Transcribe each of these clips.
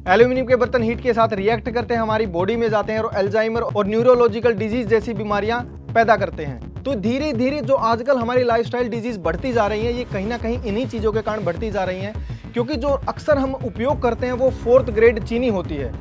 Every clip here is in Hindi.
एल्यूमिनियम के बर्तन हीट के साथ रिएक्ट करते हैं, हमारी बॉडी में जाते हैं और अल्जाइमर और न्यूरोलॉजिकल डिजीज जैसी बीमारियां पैदा करते हैं। तो धीरे धीरे जो आजकल हमारी लाइफस्टाइल डिजीज बढ़ती जा रही है, ये कहीं ना कहीं इन्हीं चीज़ों के कारण बढ़ती जा रही हैं, क्योंकि जो अक्सर हम उपयोग करते हैं वो 4th ग्रेड चीनी होती है।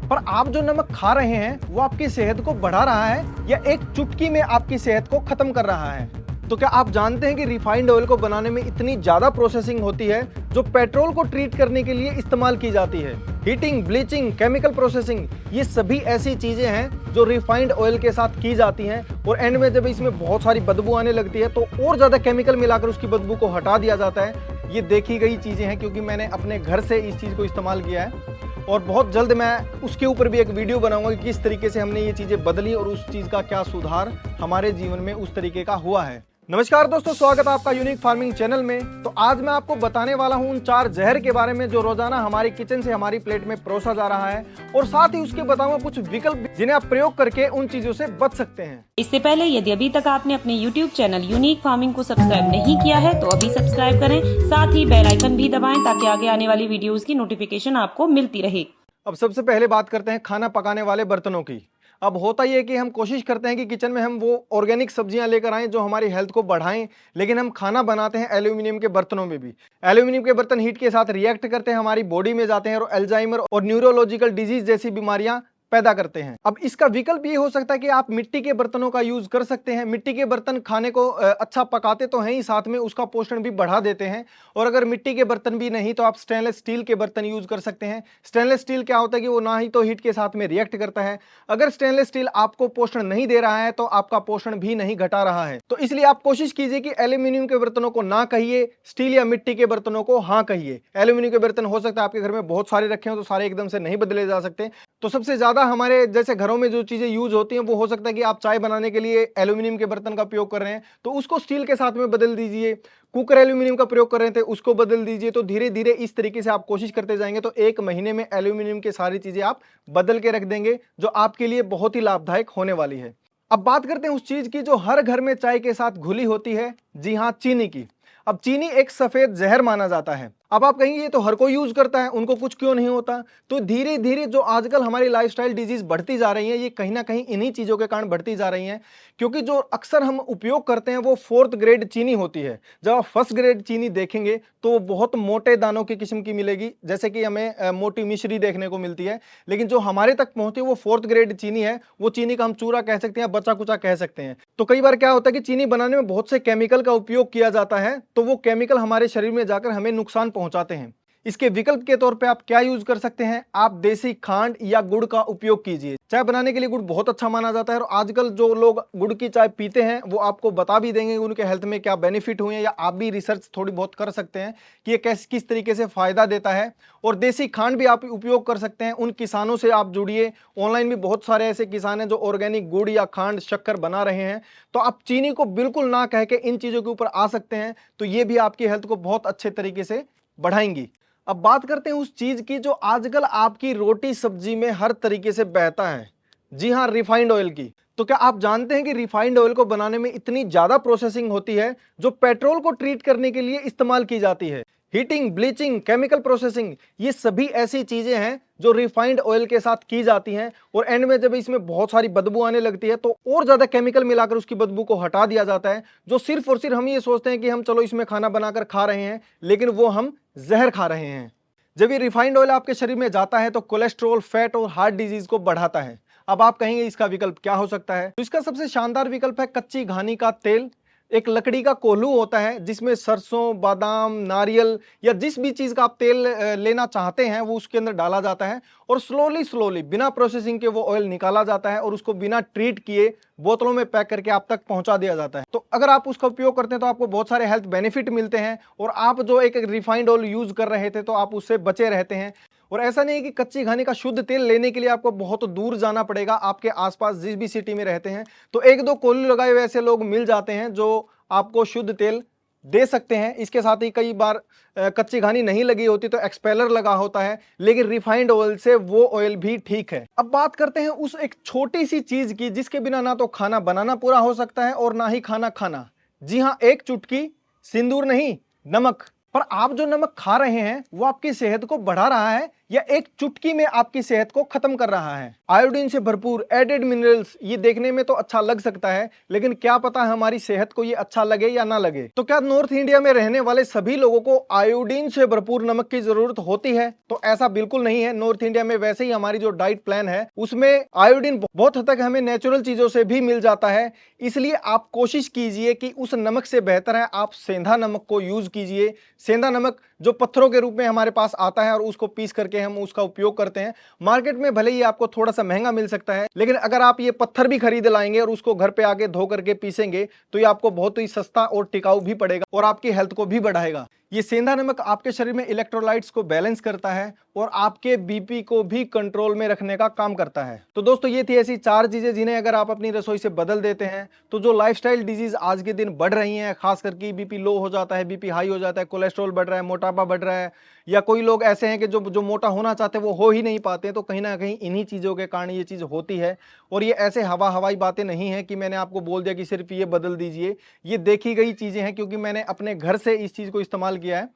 पर आप जो नमक खा रहे हैं वो आपकी सेहत को बढ़ा रहा है या एक चुटकी में आपकी सेहत को खत्म कर रहा है? तो क्या आप जानते हैं कि रिफाइंड ऑयल को बनाने में इतनी ज्यादा प्रोसेसिंग होती है जो पेट्रोल को ट्रीट करने के लिए इस्तेमाल की जाती है? हीटिंग, ब्लीचिंग, केमिकल प्रोसेसिंग, ये सभी ऐसी चीजें हैं जो रिफाइंड ऑयल के साथ की जाती हैं और एंड में जब इसमें बहुत सारी बदबू आने लगती है तो और ज्यादा केमिकल मिलाकर उसकी बदबू को हटा दिया जाता है। ये देखी गई चीजें हैं, क्योंकि मैंने अपने घर से इस चीज को इस्तेमाल किया है और बहुत जल्द मैं उसके ऊपर भी एक वीडियो बनाऊंगा कि किस तरीके से हमने ये चीजें बदली और उस चीज का क्या सुधार हमारे जीवन में उस तरीके का हुआ है। नमस्कार दोस्तों, स्वागत है आपका यूनिक फार्मिंग चैनल में। तो आज मैं आपको बताने वाला हूं उन 4 जहर के बारे में जो रोजाना हमारी किचन से हमारी प्लेट में परोसा जा रहा है, और साथ ही उसके बताऊंगा कुछ विकल्प जिन्हें आप प्रयोग करके उन चीजों से बच सकते हैं। इससे पहले यदि अभी तक आपने अपने YouTube चैनल यूनिक फार्मिंग को सब्सक्राइब नहीं किया है तो अभी सब्सक्राइब करें, साथ ही बेल आइकन भी दबाएं ताकि आगे आने वाली वीडियोस की नोटिफिकेशन आपको मिलती रहे। अब सबसे पहले बात करते हैं खाना पकाने वाले बर्तनों की। अब होता ही है कि हम कोशिश करते हैं कि किचन में हम वो ऑर्गेनिक सब्जियां लेकर आएं जो हमारी हेल्थ को बढ़ाएं, लेकिन हम खाना बनाते हैं एल्यूमिनियम के बर्तनों में भी। एल्यूमिनियम के बर्तन हीट के साथ रिएक्ट करते हैं, हमारी बॉडी में जाते हैं और अल्जाइमर और न्यूरोलॉजिकल डिजीज जैसी बीमारियां पैदा करते हैं। अब इसका विकल्प ये हो सकता है कि आप मिट्टी के बर्तनों का यूज कर सकते हैं। मिट्टी के बर्तन खाने को अच्छा पकाते तो हैं ही, साथ में उसका पोषण भी बढ़ा देते हैं। और अगर मिट्टी के बर्तन भी नहीं तो आप स्टेनलेस स्टील के बर्तन यूज कर सकते हैं। स्टेनलेस स्टील क्या होता है कि वो ना ही तो हीट के साथ में रिएक्ट करता है। अगर स्टेनलेस स्टील आपको पोषण नहीं दे रहा है तो आपका पोषण भी नहीं घटा रहा है। तो इसलिए आप कोशिश कीजिए कि एल्यूमिनियम के बर्तनों को ना कहिए, स्टील या मिट्टी के बर्तनों को हाँ कहिए। एल्यूमिनियम के बर्तन हो सकता है आपके घर में बहुत सारे रखे हो तो सारे एकदम से नहीं बदले जा सकते। तो सबसे ज्यादा हमारे जैसे घरों में जो चीजें यूज होती हैं वो हो सकता है कि आप चाय बनाने के लिए एल्यूमिनियम के बर्तन का उपयोग कर रहे हैं तो उसको स्टील के साथ में बदल दीजिए। कुकर एल्यूमिनियम का प्रयोग कर रहे थे, उसको बदल दीजिए। तो धीरे धीरे इस तरीके से आप कोशिश करते जाएंगे तो 1 महीने में एल्यूमिनियम की सारी चीजें आप बदल के रख देंगे, जो आपके लिए बहुत ही लाभदायक होने वाली है। अब बात करते हैं उस चीज की जो हर घर में चाय के साथ घुली होती है, जी हाँ, चीनी की। अब चीनी एक सफेद जहर माना जाता है। अब आप कहेंगे ये तो हर कोई यूज करता है, उनको कुछ क्यों नहीं होता? तो धीरे धीरे जो आजकल हमारी लाइफस्टाइल डिजीज बढ़ती जा रही है, ये कहीं ना कहीं इन्हीं चीजों के कारण बढ़ती जा रही हैं, क्योंकि जो अक्सर हम उपयोग करते हैं वो 4th ग्रेड चीनी होती है। जब आप 1st ग्रेड चीनी देखेंगे तो वो बहुत मोटे दानों की किस्म की मिलेगी, जैसे कि हमें मोटी मिश्री देखने को मिलती है। लेकिन जो हमारे तक पहुंचती है वो 4th ग्रेड चीनी है। वो चीनी का हम चूरा कह सकते हैं, बचा कुचा कह सकते हैं। तो कई बार क्या होता है कि चीनी बनाने में बहुत से केमिकल का उपयोग किया जाता है, तो वो केमिकल हमारे शरीर में जाकर हमें नुकसान पहुंचाते हैं। इसके विकल्प के तौर पे आप क्या यूज कर सकते हैं? आप देसी खांड या गुड़ का उपयोग कीजिए। चाय बनाने के लिए गुड़ बहुत अच्छा माना जाता है और आजकल जो लोग गुड़ की चाय पीते हैं वो आपको बता भी देंगे उनके हेल्थ में क्या बेनिफिट हुए हैं, या आप भी रिसर्च थोड़ी बहुत कर सकते हैं कि ये किस तरीके से फायदा देता है। और देसी खांड भी आप उपयोग कर सकते हैं। उन किसानों से आप जुड़िए। ऑनलाइन भी बहुत सारे ऐसे किसान हैं जो ऑर्गेनिक गुड़ या खांड, शक्कर बना रहे हैं। तो आप चीनी को बिल्कुल ना कह के इन चीजों के ऊपर आ सकते हैं, तो ये भी आपकी हेल्थ को बहुत अच्छे तरीके से बढ़ाएंगी। अब बात करते हैं उस चीज की जो आजकल आपकी रोटी सब्जी में हर तरीके से बहता है, जी हां, रिफाइंड ऑयल की। तो क्या आप जानते हैं कि रिफाइंड ऑयल को बनाने में इतनी ज्यादा प्रोसेसिंग होती है जो पेट्रोल को ट्रीट करने के लिए इस्तेमाल की जाती है? हीटिंग, ब्लीचिंग, केमिकल प्रोसेसिंग, ये सभी ऐसी चीजें हैं जो रिफाइंड ऑयल के साथ की जाती हैं और एंड में जब इसमें बहुत सारी बदबू आने लगती है तो और ज्यादा केमिकल मिलाकर उसकी बदबू को हटा दिया जाता है, जो सिर्फ और सिर्फ हम ये सोचते हैं कि हम चलो इसमें खाना बनाकर खा रहे हैं, लेकिन वो हम जहर खा रहे हैं। जब ये रिफाइंड ऑयल आपके शरीर में जाता है तो कोलेस्ट्रॉल, फैट और हार्ट डिजीज को बढ़ाता है। अब आप कहेंगे इसका विकल्प क्या हो सकता है? तो इसका सबसे शानदार विकल्प है कच्ची घानी का तेल। एक लकड़ी का कोल्हू होता है जिसमें सरसों, बादाम, नारियल या जिस भी चीज का आप तेल लेना चाहते हैं वो उसके अंदर डाला जाता है और स्लोली स्लोली बिना प्रोसेसिंग के वो ऑयल निकाला जाता है और उसको बिना ट्रीट किए बोतलों में पैक करके आप तक पहुंचा दिया जाता है। तो अगर आप उसका उपयोग करते हैं तो आपको बहुत सारे हेल्थ बेनिफिट मिलते हैं और आप जो एक रिफाइंड ऑयल यूज कर रहे थे तो आप उससे बचे रहते हैं। और ऐसा नहीं है कि कच्ची घानी का शुद्ध तेल लेने के लिए आपको बहुत दूर जाना पड़ेगा। आपके आसपास जिस भी सिटी में रहते हैं तो 1-2 कोल्हू लगाए हुए ऐसे लोग मिल जाते हैं जो आपको शुद्ध तेल दे सकते हैं। इसके साथ ही कई बार कच्ची घानी नहीं लगी होती तो एक्सपेलर लगा होता है, लेकिन रिफाइंड ऑयल से वो ऑयल भी ठीक है। अब बात करते हैं उस एक छोटी सी चीज की जिसके बिना ना तो खाना बनाना पूरा हो सकता है और ना ही खाना खाना। जी हाँ, एक चुटकी सिंदूर नहीं, नमक। पर आप जो नमक खा रहे हैं वो आपकी सेहत को बढ़ा रहा है या एक चुटकी में आपकी सेहत को खत्म कर रहा है। आयोडीन से भरपूर एडेड मिनरल्स, ये देखने में तो अच्छा लग सकता है, लेकिन क्या पता हमारी सेहत को ये अच्छा लगे या ना लगे। तो क्या नॉर्थ इंडिया में रहने वाले सभी लोगों को आयोडीन से भरपूर नमक की जरूरत होती है? तो ऐसा बिल्कुल नहीं है। नॉर्थ इंडिया में वैसे ही हमारी जो डाइट प्लान है उसमें आयोडीन बहुत हद तक हमें नेचुरल चीजों से भी मिल जाता है। इसलिए आप कोशिश कीजिए कि उस नमक से बेहतर है आप सेंधा नमक को यूज कीजिए। सेंधा नमक जो पत्थरों के रूप में हमारे पास आता है और उसको पीस करके हम उसका उपयोग करते हैं। मार्केट में भले ही आपको थोड़ा सा महंगा मिल सकता है, लेकिन अगर आप ये पत्थर भी खरीद लाएंगे और उसको घर पे आके धो करके पीसेंगे तो ये आपको बहुत ही सस्ता और टिकाऊ भी पड़ेगा और आपकी हेल्थ को भी बढ़ाएगा। ये सेंधा नमक आपके शरीर में इलेक्ट्रोलाइट्स को बैलेंस करता है और आपके बीपी को भी कंट्रोल में रखने का काम करता है। तो दोस्तों ये थी ऐसी 4 चीजें जिन्हें अगर आप अपनी रसोई से बदल देते हैं तो जो लाइफस्टाइल डिजीज आज के दिन बढ़ रही हैं, खास करके बीपी लो हो जाता है, बीपी हाई हो जाता है, कोलेस्ट्रॉल बढ़ रहा है, मोटापा बढ़ रहा है, या कोई लोग ऐसे हैं कि जो मोटा होना चाहते हैं वो हो ही नहीं पाते, तो कहीं ना कहीं इन्हीं चीज़ों के कारण ये चीज़ होती है। और ये ऐसे हवाई बातें नहीं है कि मैंने आपको बोल दिया कि सिर्फ ये बदल दीजिए, ये देखी गई चीज़ें हैं, क्योंकि मैंने अपने घर से इस चीज़ को इस्तेमाल किया है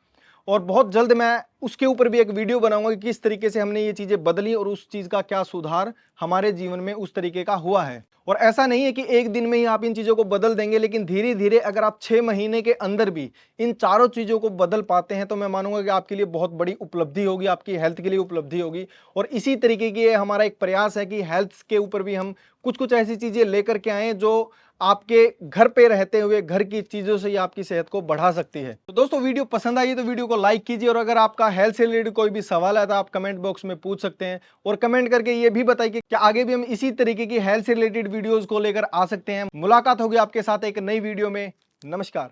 और बहुत जल्द मैं उसके ऊपर भी एक वीडियो बनाऊंगा कि किस तरीके से हमने ये चीज़ें बदली और उस चीज़ का क्या सुधार हमारे जीवन में उस तरीके का हुआ है। और ऐसा नहीं है कि एक दिन में ही आप इन चीज़ों को बदल देंगे, लेकिन धीरे धीरे अगर आप 6 महीने के अंदर भी इन चारों चीज़ों को बदल पाते हैं तो मैं मानूंगा कि आपके लिए बहुत बड़ी उपलब्धि होगी, आपकी हेल्थ के लिए उपलब्धि होगी। और इसी तरीके की हमारा एक प्रयास है कि हेल्थ के ऊपर भी हम कुछ ऐसी चीज़ें लेकर के आएँ जो आपके घर पे रहते हुए घर की चीज़ों से ही आपकी सेहत को बढ़ा सकती है। तो दोस्तों वीडियो पसंद आई तो वीडियो को लाइक कीजिए और अगर आपका हेल्थ से रिलेटेड कोई भी सवाल है तो आप कमेंट बॉक्स में पूछ सकते हैं और कमेंट करके ये भी बताइए कि क्या आगे भी हम इसी तरीके की हेल्थ से रिलेटेड वीडियोस को लेकर आ सकते हैं। मुलाकात होगी आपके साथ एक नई वीडियो में। नमस्कार।